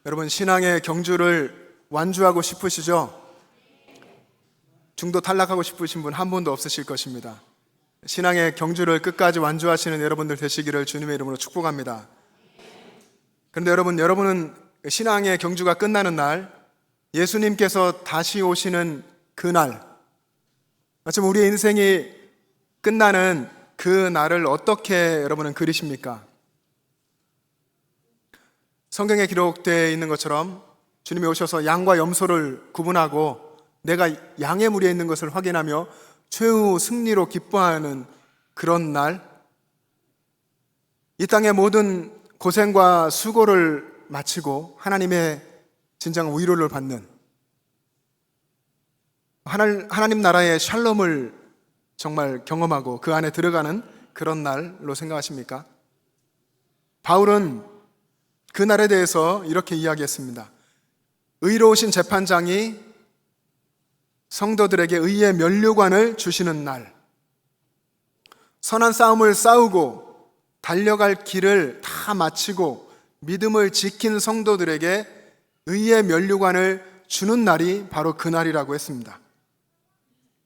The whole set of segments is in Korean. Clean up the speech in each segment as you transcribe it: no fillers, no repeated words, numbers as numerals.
여러분, 신앙의 경주를 완주하고 싶으시죠? 중도 탈락하고 싶으신 분 한 분도 없으실 것입니다. 신앙의 경주를 끝까지 완주하시는 여러분들 되시기를 주님의 이름으로 축복합니다. 그런데 여러분은 신앙의 경주가 끝나는 날, 예수님께서 다시 오시는 그날, 마침 우리의 인생이 끝나는 그 날을 어떻게 여러분은 그리십니까? 성경에 기록되어 있는 것처럼 주님이 오셔서 양과 염소를 구분하고 내가 양의 무리에 있는 것을 확인하며 최후 승리로 기뻐하는 그런 날, 이 땅의 모든 고생과 수고를 마치고 하나님의 진정 위로를 받는, 하나님 나라의 샬롬을 정말 경험하고 그 안에 들어가는 그런 날로 생각하십니까? 바울은 그 날에 대해서 이렇게 이야기했습니다. 의로우신 재판장이 성도들에게 의의 면류관을 주시는 날, 선한 싸움을 싸우고 달려갈 길을 다 마치고 믿음을 지킨 성도들에게 의의 면류관을 주는 날이 바로 그 날이라고 했습니다.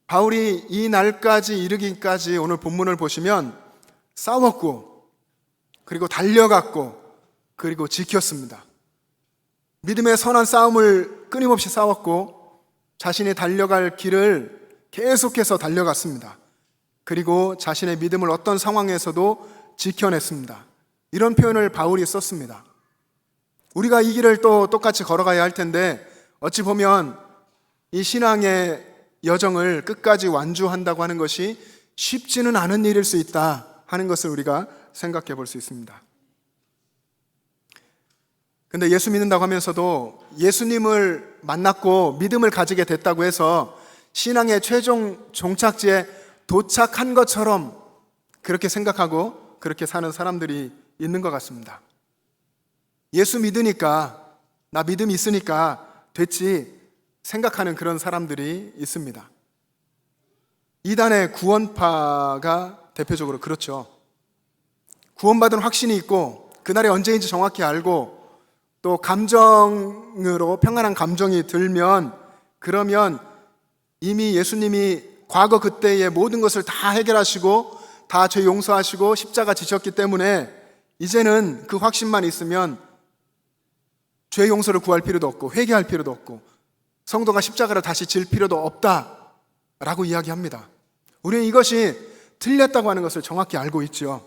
바울이 이 날까지 이르기까지 오늘 본문을 보시면 싸웠고, 그리고 달려갔고, 그리고 지켰습니다. 믿음의 선한 싸움을 끊임없이 싸웠고 자신이 달려갈 길을 계속해서 달려갔습니다. 그리고 자신의 믿음을 어떤 상황에서도 지켜냈습니다. 이런 표현을 바울이 썼습니다. 우리가 이 길을 또 똑같이 걸어가야 할 텐데, 어찌 보면 이 신앙의 여정을 끝까지 완주한다고 하는 것이 쉽지는 않은 일일 수 있다 하는 것을 우리가 생각해 볼 수 있습니다. 근데 예수 믿는다고 하면서도 예수님을 만났고 믿음을 가지게 됐다고 해서 신앙의 최종 종착지에 도착한 것처럼 그렇게 생각하고 그렇게 사는 사람들이 있는 것 같습니다. 예수 믿으니까, 나 믿음이 있으니까 됐지 생각하는 그런 사람들이 있습니다. 이단의 구원파가 대표적으로 그렇죠. 구원받은 확신이 있고 그날이 언제인지 정확히 알고 또 감정으로 평안한 감정이 들면, 그러면 이미 예수님이 과거 그때의 모든 것을 다 해결하시고 다 죄 용서하시고 십자가 지셨기 때문에 이제는 그 확신만 있으면 죄 용서를 구할 필요도 없고 회개할 필요도 없고 성도가 십자가를 다시 질 필요도 없다라고 이야기합니다. 우리는 이것이 틀렸다고 하는 것을 정확히 알고 있죠.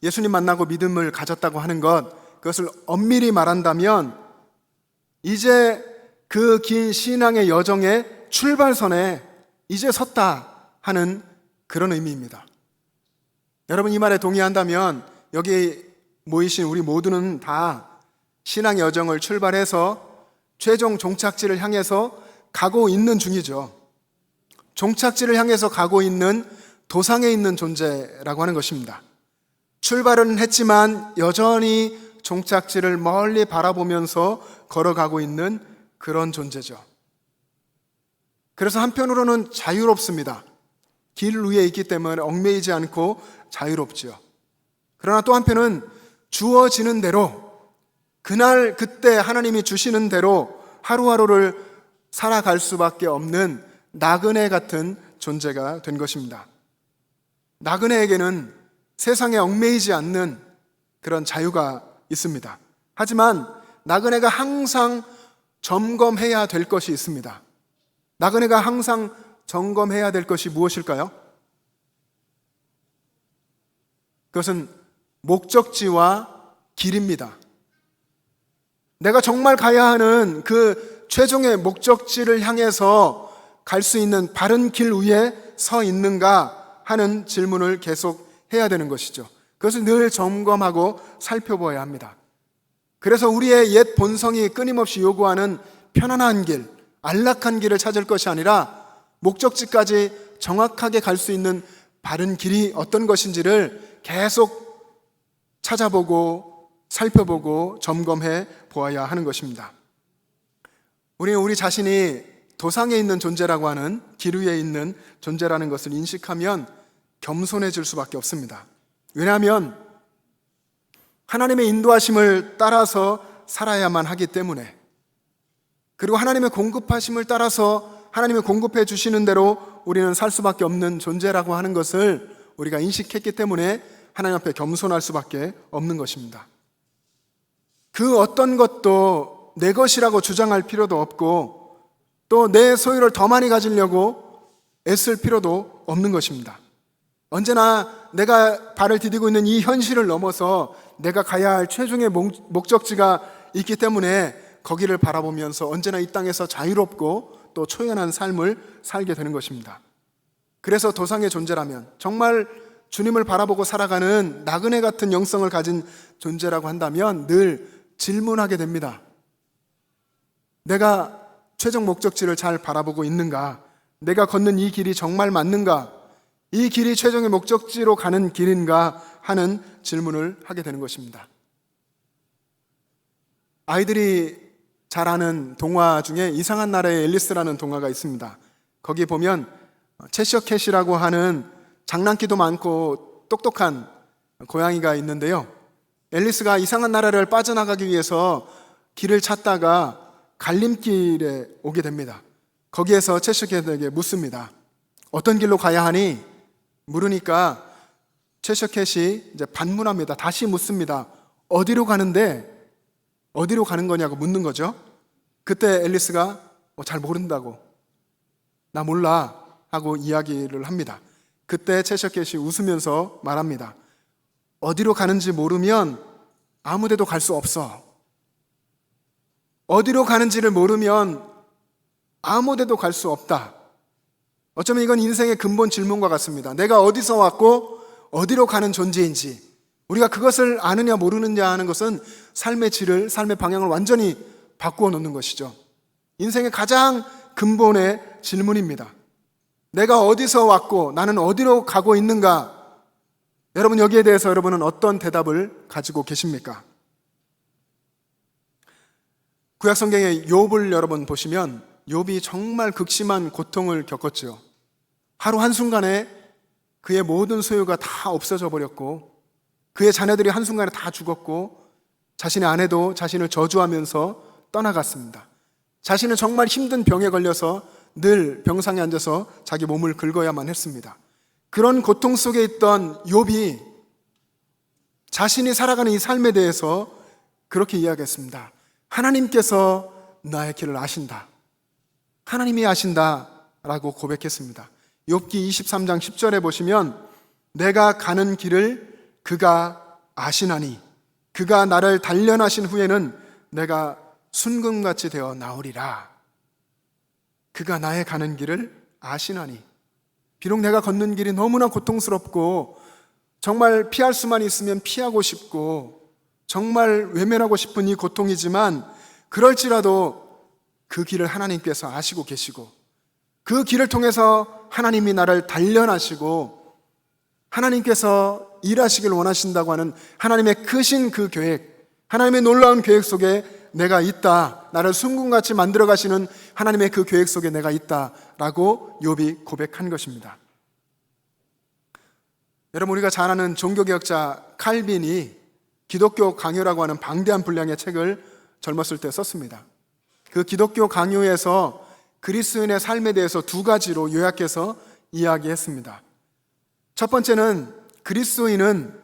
예수님 만나고 믿음을 가졌다고 하는 것, 그것을 엄밀히 말한다면 이제 그 긴 신앙의 여정의 출발선에 이제 섰다 하는 그런 의미입니다. 여러분, 이 말에 동의한다면 여기 모이신 우리 모두는 다 신앙의 여정을 출발해서 최종 종착지를 향해서 가고 있는 중이죠. 종착지를 향해서 가고 있는 도상에 있는 존재라고 하는 것입니다. 출발은 했지만 여전히 종착지를 멀리 바라보면서 걸어가고 있는 그런 존재죠. 그래서 한편으로는 자유롭습니다. 길 위에 있기 때문에 얽매이지 않고 자유롭죠. 그러나 또 한편은 주어지는 대로, 그날 그때 하나님이 주시는 대로 하루하루를 살아갈 수밖에 없는 나그네 같은 존재가 된 것입니다. 나그네에게는 세상에 얽매이지 않는 그런 자유가 있습니다. 하지만 나그네가 항상 점검해야 될 것이 있습니다. 나그네가 항상 점검해야 될 것이 무엇일까요? 그것은 목적지와 길입니다. 내가 정말 가야 하는 그 최종의 목적지를 향해서 갈 수 있는 바른 길 위에 서 있는가 하는 질문을 계속 해야 되는 것이죠. 그것을 늘 점검하고 살펴보아야 합니다. 그래서 우리의 옛 본성이 끊임없이 요구하는 편안한 길, 안락한 길을 찾을 것이 아니라 목적지까지 정확하게 갈 수 있는 바른 길이 어떤 것인지를 계속 찾아보고 살펴보고 점검해 보아야 하는 것입니다. 우리는 우리 자신이 도상에 있는 존재라고 하는, 길 위에 있는 존재라는 것을 인식하면 겸손해질 수밖에 없습니다. 왜냐하면 하나님의 인도하심을 따라서 살아야만 하기 때문에, 그리고 하나님의 공급하심을 따라서 하나님이 공급해 주시는 대로 우리는 살 수밖에 없는 존재라고 하는 것을 우리가 인식했기 때문에 하나님 앞에 겸손할 수밖에 없는 것입니다. 그 어떤 것도 내 것이라고 주장할 필요도 없고 또 내 소유를 더 많이 가지려고 애쓸 필요도 없는 것입니다. 언제나 내가 발을 디디고 있는 이 현실을 넘어서 내가 가야 할 최종의 목적지가 있기 때문에 거기를 바라보면서 언제나 이 땅에서 자유롭고 또 초연한 삶을 살게 되는 것입니다. 그래서 도상의 존재라면, 정말 주님을 바라보고 살아가는 나그네 같은 영성을 가진 존재라고 한다면 늘 질문하게 됩니다. 내가 최종 목적지를 잘 바라보고 있는가? 내가 걷는 이 길이 정말 맞는가? 이 길이 최종의 목적지로 가는 길인가? 하는 질문을 하게 되는 것입니다. 아이들이 잘 아는 동화 중에 이상한 나라의 앨리스라는 동화가 있습니다. 거기 보면 채셔 캣이라고 하는 장난기도 많고 똑똑한 고양이가 있는데요. 앨리스가 이상한 나라를 빠져나가기 위해서 길을 찾다가 갈림길에 오게 됩니다. 거기에서 채셔 캣에게 묻습니다. 어떤 길로 가야 하니? 물으니까 채셔 캣이 이제 반문합니다. 다시 묻습니다. 어디로 가는데? 어디로 가는 거냐고 묻는 거죠. 그때 앨리스가 잘 모른다고, 나 몰라 하고 이야기를 합니다. 그때 채셔 캣이 웃으면서 말합니다. 어디로 가는지 모르면 아무 데도 갈 수 없어. 어디로 가는지를 모르면 아무 데도 갈 수 없다. 어쩌면 이건 인생의 근본 질문과 같습니다. 내가 어디서 왔고 어디로 가는 존재인지, 우리가 그것을 아느냐 모르느냐 하는 것은 삶의 질을, 삶의 방향을 완전히 바꾸어 놓는 것이죠. 인생의 가장 근본의 질문입니다. 내가 어디서 왔고 나는 어디로 가고 있는가? 여러분, 여기에 대해서 여러분은 어떤 대답을 가지고 계십니까? 구약 성경의 욥을 여러분 보시면 욥이 정말 극심한 고통을 겪었죠. 하루 한순간에 그의 모든 소유가 다 없어져 버렸고, 그의 자녀들이 한순간에 다 죽었고, 자신의 아내도 자신을 저주하면서 떠나갔습니다. 자신은 정말 힘든 병에 걸려서 늘 병상에 앉아서 자기 몸을 긁어야만 했습니다. 그런 고통 속에 있던 욥이 자신이 살아가는 이 삶에 대해서 그렇게 이야기했습니다. 하나님께서 나의 길을 아신다. 하나님이 아신다 라고 고백했습니다. 욥기 23장 10절에 보시면 내가 가는 길을 그가 아시나니 그가 나를 단련하신 후에는 내가 순금같이 되어 나오리라. 그가 나의 가는 길을 아시나니, 비록 내가 걷는 길이 너무나 고통스럽고 정말 피할 수만 있으면 피하고 싶고 정말 외면하고 싶은 이 고통이지만, 그럴지라도 그 길을 하나님께서 아시고 계시고 그 길을 통해서 하나님이 나를 단련하시고 하나님께서 일하시길 원하신다고 하는 하나님의 크신 그 계획, 하나님의 놀라운 계획 속에 내가 있다, 나를 순금같이 만들어 가시는 하나님의 그 계획 속에 내가 있다라고 욥이 고백한 것입니다. 여러분, 우리가 잘 아는 종교개혁자 칼빈이 기독교 강요라고 하는 방대한 분량의 책을 젊었을 때 썼습니다. 그 기독교 강요에서 그리스도인의 삶에 대해서 두 가지로 요약해서 이야기했습니다. 첫 번째는 그리스도인은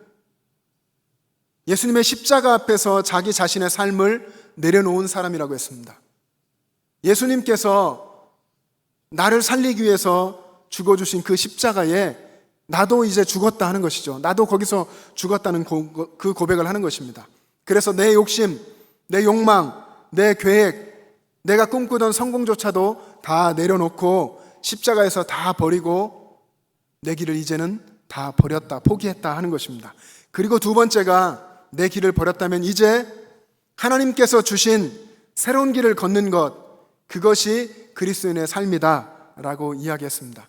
예수님의 십자가 앞에서 자기 자신의 삶을 내려놓은 사람이라고 했습니다. 예수님께서 나를 살리기 위해서 죽어주신 그 십자가에 나도 이제 죽었다 하는 것이죠. 나도 거기서 죽었다는 그 고백을 하는 것입니다. 그래서 내 욕심, 내 욕망, 내 계획, 내가 꿈꾸던 성공조차도 다 내려놓고 십자가에서 다 버리고 내 길을 이제는 다 버렸다, 포기했다 하는 것입니다. 그리고 두 번째가, 내 길을 버렸다면 이제 하나님께서 주신 새로운 길을 걷는 것, 그것이 그리스도인의 삶이다 라고 이야기했습니다.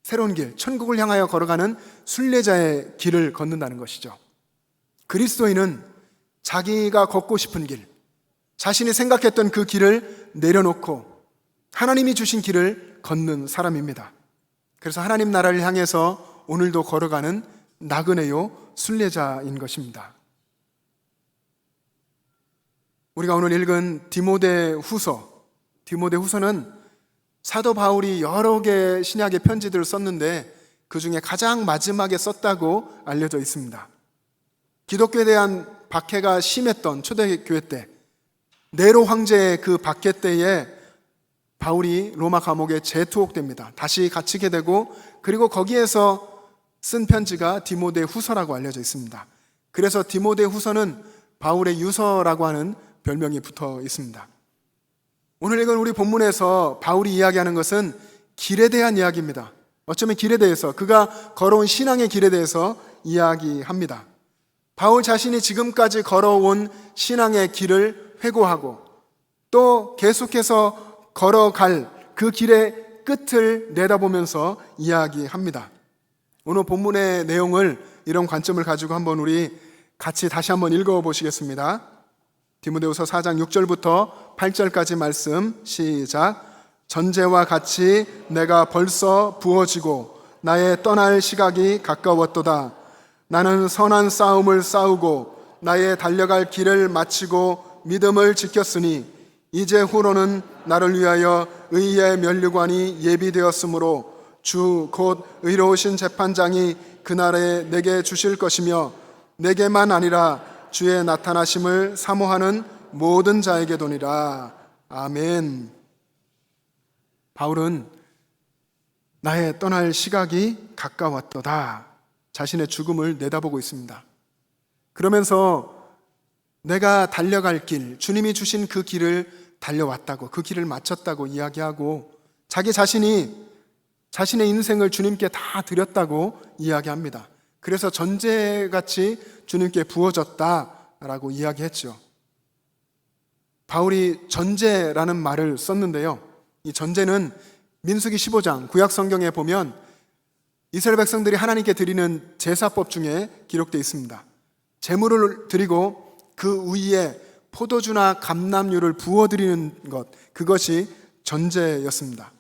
새로운 길, 천국을 향하여 걸어가는 순례자의 길을 걷는다는 것이죠. 그리스도인은 자기가 걷고 싶은 길, 자신이 생각했던 그 길을 내려놓고 하나님이 주신 길을 걷는 사람입니다. 그래서 하나님 나라를 향해서 오늘도 걸어가는 나그네요 순례자인 것입니다. 우리가 오늘 읽은 디모데후서는 사도 바울이 여러 개의 신약의 편지들을 썼는데 그 중에 가장 마지막에 썼다고 알려져 있습니다. 기독교에 대한 박해가 심했던 초대교회 때, 네로 황제의 그 박해 때에 바울이 로마 감옥에 재투옥됩니다. 다시 갇히게 되고, 그리고 거기에서 쓴 편지가 디모데후서라고 알려져 있습니다. 그래서 디모데후서는 바울의 유서라고 하는 별명이 붙어 있습니다. 오늘 읽은 우리 본문에서 바울이 이야기하는 것은 길에 대한 이야기입니다. 어쩌면 길에 대해서, 그가 걸어온 신앙의 길에 대해서 이야기합니다. 바울 자신이 지금까지 걸어온 신앙의 길을 회고하고 또 계속해서 걸어갈 그 길의 끝을 내다보면서 이야기합니다. 오늘 본문의 내용을 이런 관점을 가지고 한번 우리 같이 다시 한번 읽어보시겠습니다. 디모데후서 4장 6절부터 8절까지 말씀 시작. 전제와 같이 내가 벌써 부어지고 나의 떠날 시각이 가까웠도다. 나는 선한 싸움을 싸우고 나의 달려갈 길을 마치고 믿음을 지켰으니 이제 후로는 나를 위하여 의의 면류관이 예비되었으므로 주 곧 의로우신 재판장이 그날에 내게 주실 것이며 내게만 아니라 주의 나타나심을 사모하는 모든 자에게도니라. 아멘. 바울은 나의 떠날 시각이 가까웠도다. 자신의 죽음을 내다보고 있습니다. 그러면서 내가 달려갈 길, 주님이 주신 그 길을 달려왔다고, 그 길을 마쳤다고 이야기하고 자기 자신이 자신의 인생을 주님께 다 드렸다고 이야기합니다. 그래서 전제같이 주님께 부어졌다라고 이야기했죠. 바울이 전제라는 말을 썼는데요. 이 전제는 민수기 15장 구약 성경에 보면 이스라엘 백성들이 하나님께 드리는 제사법 중에 기록되어 있습니다. 제물을 드리고 그 위에 포도주나 감람유를 부어드리는 것, 그것이 전제였습니다.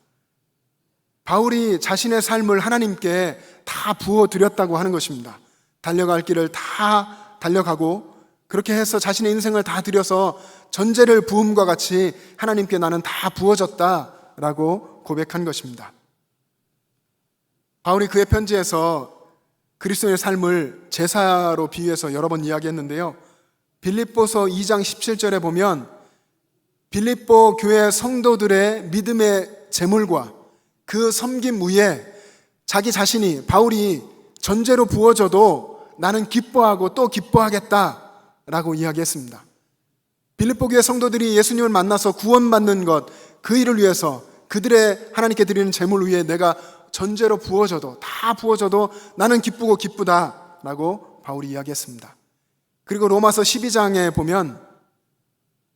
바울이 자신의 삶을 하나님께 다 부어드렸다고 하는 것입니다. 달려갈 길을 다 달려가고 그렇게 해서 자신의 인생을 다 드려서 전제를 부음과 같이 하나님께 나는 다 부어졌다라고 고백한 것입니다. 바울이 그의 편지에서 그리스도의 삶을 제사로 비유해서 여러 번 이야기했는데요. 빌립보서 2장 17절에 보면 빌립보 교회 성도들의 믿음의 제물과 그 섬김 위에 자기 자신이, 바울이 전제로 부어져도 나는 기뻐하고 또 기뻐하겠다라고 이야기했습니다. 빌립보 교회 성도들이 예수님을 만나서 구원받는 것, 그 일을 위해서 그들의 하나님께 드리는 제물 위에 내가 전제로 부어져도, 다 부어져도 나는 기쁘고 기쁘다라고 바울이 이야기했습니다. 그리고 로마서 12장에 보면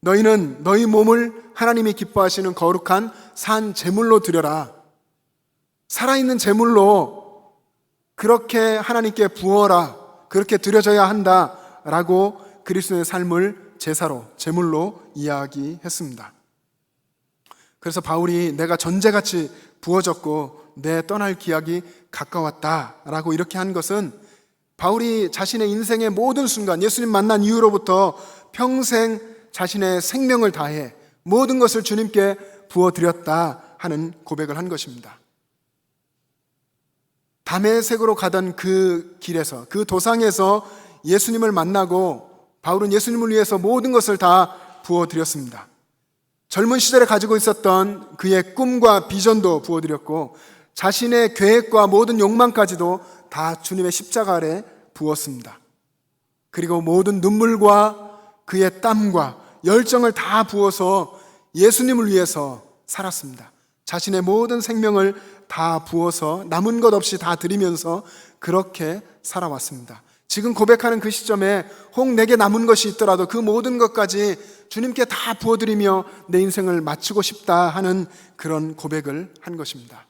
너희는 너희 몸을 하나님이 기뻐하시는 거룩한 산 제물로 드려라. 살아있는 제물로 그렇게 하나님께 부어라. 그렇게 드려져야 한다라고 그리스도의 삶을 제사로, 제물로 이야기했습니다. 그래서 바울이 내가 전제같이 부어졌고 내 떠날 기약이 가까웠다라고 이렇게 한 것은 바울이 자신의 인생의 모든 순간, 예수님 만난 이후로부터 평생 자신의 생명을 다해 모든 것을 주님께 부어드렸다 하는 고백을 한 것입니다. 다메섹으로 가던 그 길에서, 그 도상에서 예수님을 만나고 바울은 예수님을 위해서 모든 것을 다 부어드렸습니다. 젊은 시절에 가지고 있었던 그의 꿈과 비전도 부어드렸고 자신의 계획과 모든 욕망까지도 다 주님의 십자가 아래 부었습니다. 그리고 모든 눈물과 그의 땀과 열정을 다 부어서 예수님을 위해서 살았습니다. 자신의 모든 생명을 다 부어서 남은 것 없이 다 드리면서 그렇게 살아왔습니다. 지금 고백하는 그 시점에 혹 내게 남은 것이 있더라도 그 모든 것까지 주님께 다 부어드리며 내 인생을 마치고 싶다 하는 그런 고백을 한 것입니다.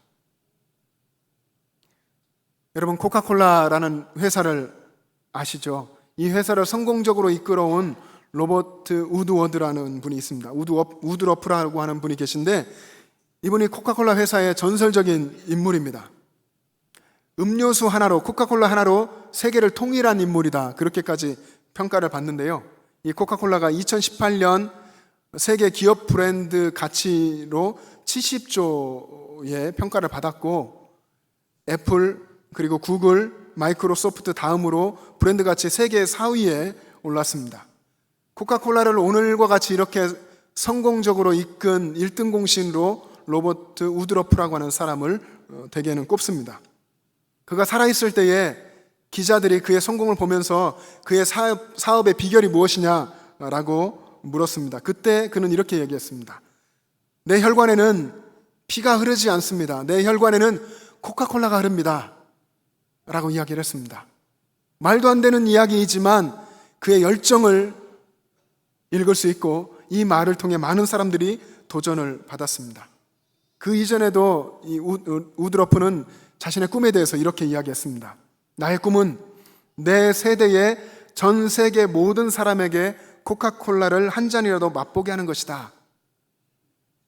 여러분, 코카콜라라는 회사를 아시죠? 이 회사를 성공적으로 이끌어온 로버트 우드워드라는 분이 있습니다. 우드러프라고 하는 분이 계신데 이분이 코카콜라 회사의 전설적인 인물입니다. 음료수 하나로, 코카콜라 하나로 세계를 통일한 인물이다, 그렇게까지 평가를 받는데요. 이 코카콜라가 2018년 세계 기업 브랜드 가치로 70조의 평가를 받았고, 애플, 그리고 구글, 마이크로소프트 다음으로 브랜드 가치 세계 4위에 올랐습니다. 코카콜라를 오늘과 같이 이렇게 성공적으로 이끈 1등 공신으로 로버트 우드러프라고 하는 사람을 대개는 꼽습니다. 그가 살아있을 때에 기자들이 그의 성공을 보면서 그의 사업의 비결이 무엇이냐라고 물었습니다. 그때 그는 이렇게 얘기했습니다. 내 혈관에는 피가 흐르지 않습니다. 내 혈관에는 코카콜라가 흐릅니다. 라고 이야기를 했습니다. 말도 안 되는 이야기이지만 그의 열정을 읽을 수 있고, 이 말을 통해 많은 사람들이 도전을 받았습니다. 그 이전에도 이 우드러프는 자신의 꿈에 대해서 이렇게 이야기했습니다. 나의 꿈은 내 세대의 전 세계 모든 사람에게 코카콜라를 한 잔이라도 맛보게 하는 것이다.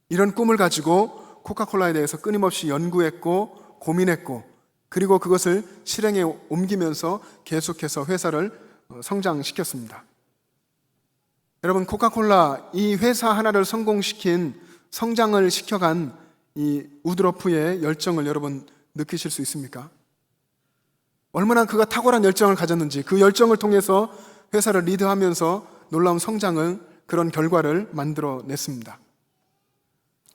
이런 꿈을 가지고 코카콜라에 대해서 끊임없이 연구했고 고민했고, 그리고 그것을 실행에 옮기면서 계속해서 회사를 성장시켰습니다. 여러분, 코카콜라, 이 회사 하나를 성공시킨, 성장을 시켜간 이 우드러프의 열정을 여러분 느끼실 수 있습니까? 얼마나 그가 탁월한 열정을 가졌는지, 그 열정을 통해서 회사를 리드하면서 놀라운 성장을, 그런 결과를 만들어냈습니다.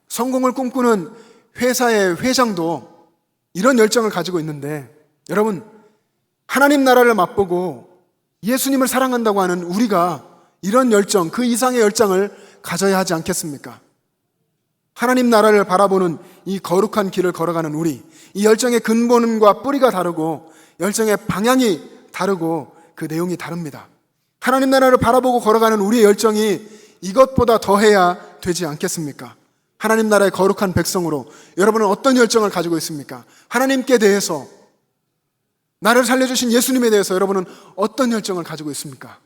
성공을 꿈꾸는 회사의 회장도 이런 열정을 가지고 있는데, 여러분, 하나님 나라를 맛보고 예수님을 사랑한다고 하는 우리가 이런 열정, 그 이상의 열정을 가져야 하지 않겠습니까? 하나님 나라를 바라보는 이 거룩한 길을 걸어가는 우리, 이 열정의 근본과 뿌리가 다르고 열정의 방향이 다르고 그 내용이 다릅니다. 하나님 나라를 바라보고 걸어가는 우리의 열정이 이것보다 더해야 되지 않겠습니까? 하나님 나라의 거룩한 백성으로 여러분은 어떤 열정을 가지고 있습니까? 하나님께 대해서, 나를 살려주신 예수님에 대해서 여러분은 어떤 열정을 가지고 있습니까?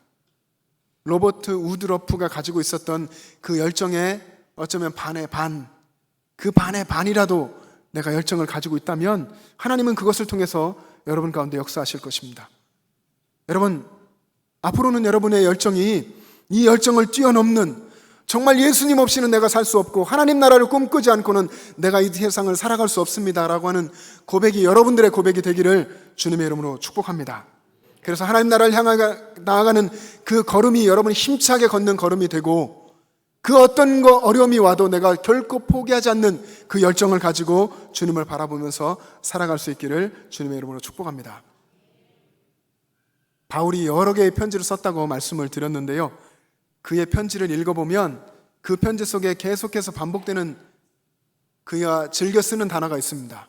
로버트 우드러프가 가지고 있었던 그 열정의 어쩌면 반의 반, 그 반의 반이라도 내가 열정을 가지고 있다면 하나님은 그것을 통해서 여러분 가운데 역사하실 것입니다. 여러분, 앞으로는 여러분의 열정이 이 열정을 뛰어넘는, 정말 예수님 없이는 내가 살 수 없고 하나님 나라를 꿈꾸지 않고는 내가 이 세상을 살아갈 수 없습니다 라고 하는 고백이 여러분들의 고백이 되기를 주님의 이름으로 축복합니다. 그래서 하나님 나라를 향해 나아가는 그 걸음이 여러분이 힘차게 걷는 걸음이 되고, 그 어떤 어려움이 와도 내가 결코 포기하지 않는 그 열정을 가지고 주님을 바라보면서 살아갈 수 있기를 주님의 이름으로 축복합니다. 바울이 여러 개의 편지를 썼다고 말씀을 드렸는데요, 그의 편지를 읽어보면 그 편지 속에 계속해서 반복되는 그가 즐겨 쓰는 단어가 있습니다.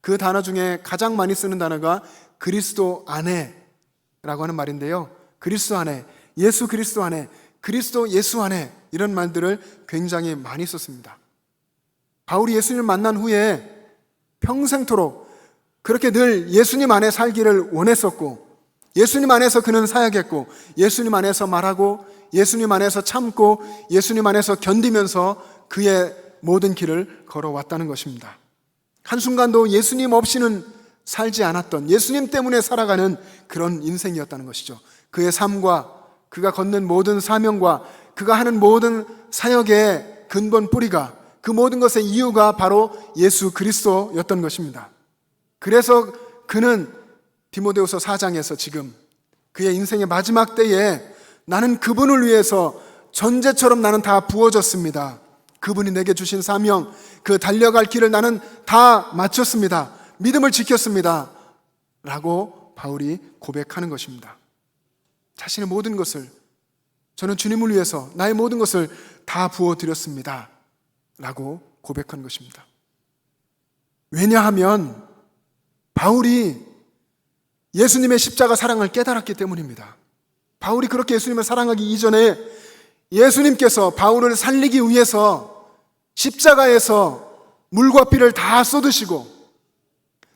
그 단어 중에 가장 많이 쓰는 단어가 그리스도 안에라고 하는 말인데요, 그리스도 안에, 예수 그리스도 안에, 그리스도 예수 안에, 이런 말들을 굉장히 많이 썼습니다. 바울이 예수님을 만난 후에 평생토록 그렇게 늘 예수님 안에 살기를 원했었고, 예수님 안에서 그는 사역했고, 예수님 안에서 말하고, 예수님 안에서 참고, 예수님 안에서 견디면서 그의 모든 길을 걸어왔다는 것입니다. 한순간도 예수님 없이는 살지 않았던, 예수님 때문에 살아가는 그런 인생이었다는 것이죠. 그의 삶과 그가 걷는 모든 사명과 그가 하는 모든 사역의 근본 뿌리가, 그 모든 것의 이유가 바로 예수 그리스도였던 것입니다. 그래서 그는 디모데후서 4장에서 지금 그의 인생의 마지막 때에 나는 그분을 위해서 전제처럼 나는 다 부어졌습니다. 그분이 내게 주신 사명, 그 달려갈 길을 나는 다 마쳤습니다. 믿음을 지켰습니다. 라고 바울이 고백하는 것입니다. 자신의 모든 것을, 저는 주님을 위해서 나의 모든 것을 다 부어드렸습니다. 라고 고백한 것입니다. 왜냐하면 바울이 예수님의 십자가 사랑을 깨달았기 때문입니다. 바울이 그렇게 예수님을 사랑하기 이전에 예수님께서 바울을 살리기 위해서 십자가에서 물과 피를 다 쏟으시고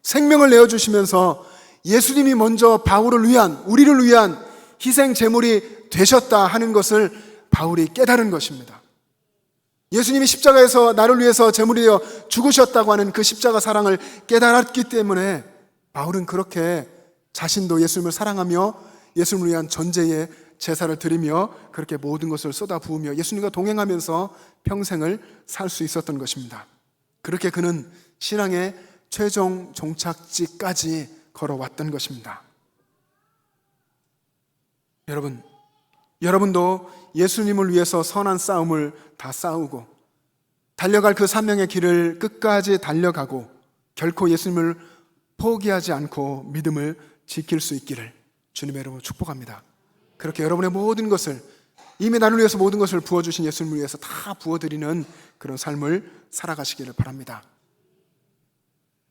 생명을 내어주시면서 예수님이 먼저 바울을 위한, 우리를 위한 희생 제물이 되셨다 하는 것을 바울이 깨달은 것입니다. 예수님이 십자가에서 나를 위해서 제물이 되어 죽으셨다고 하는 그 십자가 사랑을 깨달았기 때문에 바울은 그렇게 자신도 예수님을 사랑하며 예수님을 위한 전제에 제사를 드리며 그렇게 모든 것을 쏟아부으며 예수님과 동행하면서 평생을 살 수 있었던 것입니다. 그렇게 그는 신앙의 최종 종착지까지 걸어왔던 것입니다. 여러분도 예수님을 위해서 선한 싸움을 다 싸우고 달려갈 그 사명의 길을 끝까지 달려가고 결코 예수님을 포기하지 않고 믿음을 지킬 수 있기를 주님의 이름으로 축복합니다. 그렇게 여러분의 모든 것을, 이미 나를 위해서 모든 것을 부어주신 예수님을 위해서 다 부어드리는 그런 삶을 살아가시기를 바랍니다.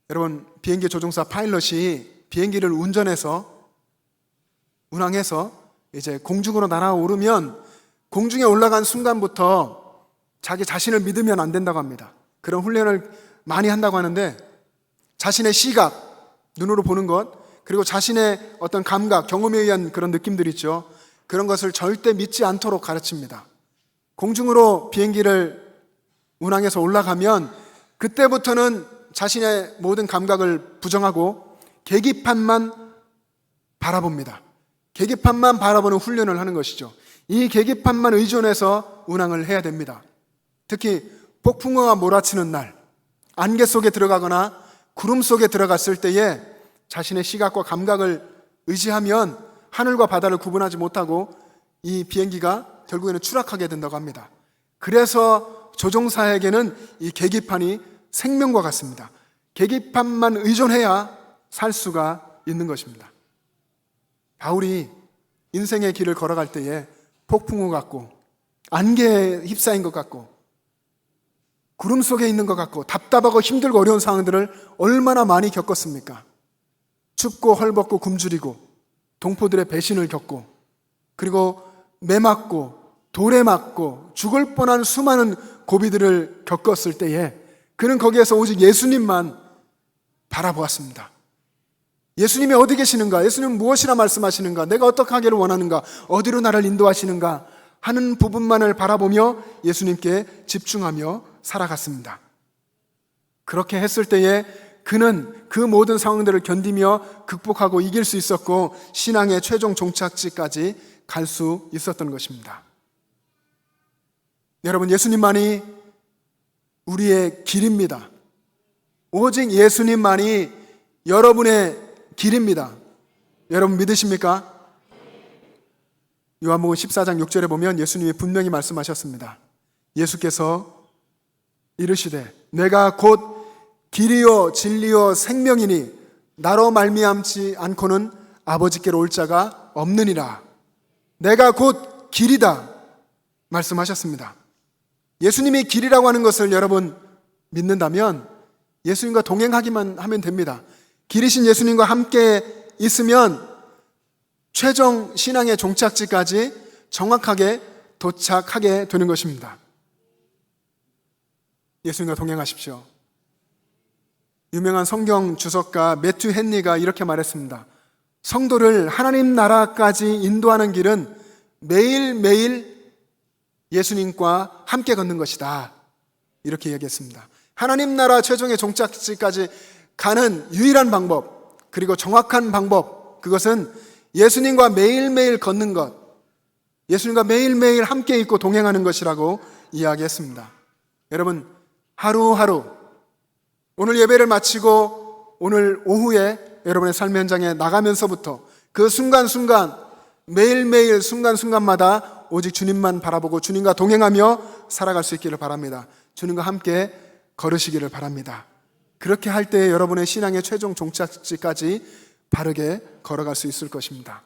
여러분, 비행기 조종사 파일럿이 비행기를 운항해서 이제 공중으로 날아오르면 공중에 올라간 순간부터 자기 자신을 믿으면 안 된다고 합니다. 그런 훈련을 많이 한다고 하는데 자신의 시각, 눈으로 보는 것, 그리고 자신의 어떤 감각, 경험에 의한 그런 느낌들 있죠. 그런 것을 절대 믿지 않도록 가르칩니다. 공중으로 비행기를 운항해서 올라가면 그때부터는 자신의 모든 감각을 부정하고 계기판만 바라봅니다. 계기판만 바라보는 훈련을 하는 것이죠. 이 계기판만 의존해서 운항을 해야 됩니다. 특히 폭풍우가 몰아치는 날, 안개 속에 들어가거나 구름 속에 들어갔을 때에 자신의 시각과 감각을 의지하면 하늘과 바다를 구분하지 못하고 이 비행기가 결국에는 추락하게 된다고 합니다. 그래서 조종사에게는 이 계기판이 생명과 같습니다. 계기판만 의존해야 살 수가 있는 것입니다. 바울이 인생의 길을 걸어갈 때에 폭풍우 같고 안개에 휩싸인 것 같고 구름 속에 있는 것 같고 답답하고 힘들고 어려운 상황들을 얼마나 많이 겪었습니까? 춥고 헐벗고 굶주리고 동포들의 배신을 겪고 그리고 매 맞고 돌에 맞고 죽을 뻔한 수많은 고비들을 겪었을 때에 그는 거기에서 오직 예수님만 바라보았습니다. 예수님이 어디 계시는가? 예수님은 무엇이라 말씀하시는가? 내가 어떻게 하기를 원하는가? 어디로 나를 인도하시는가? 하는 부분만을 바라보며 예수님께 집중하며 살아갔습니다. 그렇게 했을 때에 그는 그 모든 상황들을 견디며 극복하고 이길 수 있었고 신앙의 최종 종착지까지 갈 수 있었던 것입니다. 여러분, 예수님만이 우리의 길입니다. 오직 예수님만이 여러분의 길입니다. 여러분 믿으십니까? 요한복음 14장 6절에 보면 예수님이 분명히 말씀하셨습니다. 예수께서 이르시되 내가 곧 길이요 진리요 생명이니 나로 말미암지 않고는 아버지께로 올 자가 없느니라. 내가 곧 길이다 말씀하셨습니다. 예수님이 길이라고 하는 것을 여러분 믿는다면 예수님과 동행하기만 하면 됩니다. 길이신 예수님과 함께 있으면 최종 신앙의 종착지까지 정확하게 도착하게 되는 것입니다. 예수님과 동행하십시오. 유명한 성경 주석가 매튜 헨리가 이렇게 말했습니다. 성도를 하나님 나라까지 인도하는 길은 매일매일 예수님과 함께 걷는 것이다. 이렇게 얘기했습니다. 하나님 나라 최종의 종착지까지 가는 유일한 방법, 그리고 정확한 방법, 그것은 예수님과 매일매일 걷는 것, 예수님과 매일매일 함께 있고 동행하는 것이라고 이야기했습니다. 여러분, 하루하루 오늘 예배를 마치고 오늘 오후에 여러분의 삶의 현장에 나가면서부터 그 순간순간 매일매일 순간순간마다 오직 주님만 바라보고 주님과 동행하며 살아갈 수 있기를 바랍니다. 주님과 함께 걸으시기를 바랍니다. 그렇게 할 때 여러분의 신앙의 최종 종착지까지 바르게 걸어갈 수 있을 것입니다.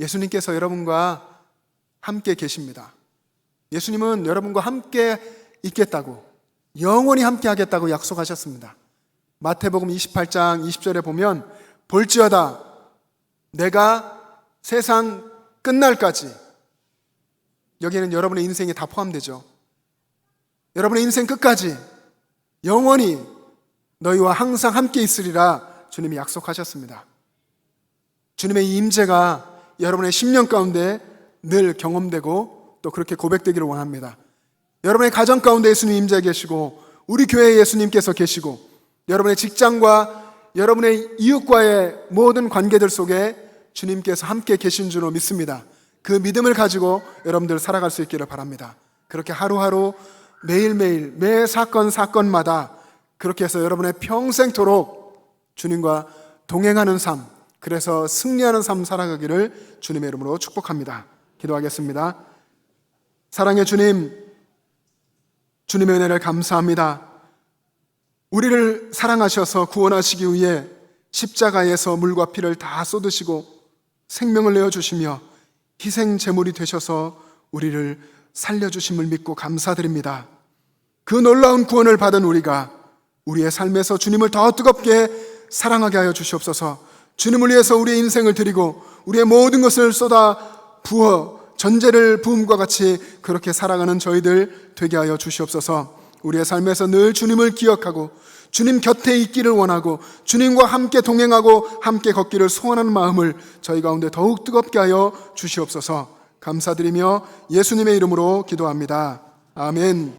예수님께서 여러분과 함께 계십니다. 예수님은 여러분과 함께 있겠다고, 영원히 함께 하겠다고 약속하셨습니다. 마태복음 28장 20절에 보면 볼지어다 내가 세상 끝날까지, 여기에는 여러분의 인생이 다 포함되죠. 여러분의 인생 끝까지 영원히 너희와 항상 함께 있으리라 주님이 약속하셨습니다. 주님의 이 임재가 여러분의 10년 가운데 늘 경험되고 또 그렇게 고백되기를 원합니다. 여러분의 가정 가운데 예수님 임재 계시고 우리 교회에 예수님께서 계시고 여러분의 직장과 여러분의 이웃과의 모든 관계들 속에 주님께서 함께 계신 줄로 믿습니다. 그 믿음을 가지고 여러분들 살아갈 수 있기를 바랍니다. 그렇게 하루하루 매일매일 매 사건마다 그렇게 해서 여러분의 평생토록 주님과 동행하는 삶, 그래서 승리하는 삶 살아가기를 주님의 이름으로 축복합니다. 기도하겠습니다. 사랑의 주님, 주님의 은혜를 감사합니다. 우리를 사랑하셔서 구원하시기 위해 십자가에서 물과 피를 다 쏟으시고 생명을 내어주시며 희생 제물이 되셔서 우리를 살려주심을 믿고 감사드립니다. 그 놀라운 구원을 받은 우리가 우리의 삶에서 주님을 더 뜨겁게 사랑하게 하여 주시옵소서. 주님을 위해서 우리의 인생을 드리고 우리의 모든 것을 쏟아 부어 전제를 부음과 같이 그렇게 살아가는 저희들 되게 하여 주시옵소서. 우리의 삶에서 늘 주님을 기억하고 주님 곁에 있기를 원하고 주님과 함께 동행하고 함께 걷기를 소원하는 마음을 저희 가운데 더욱 뜨겁게 하여 주시옵소서. 감사드리며 예수님의 이름으로 기도합니다. 아멘.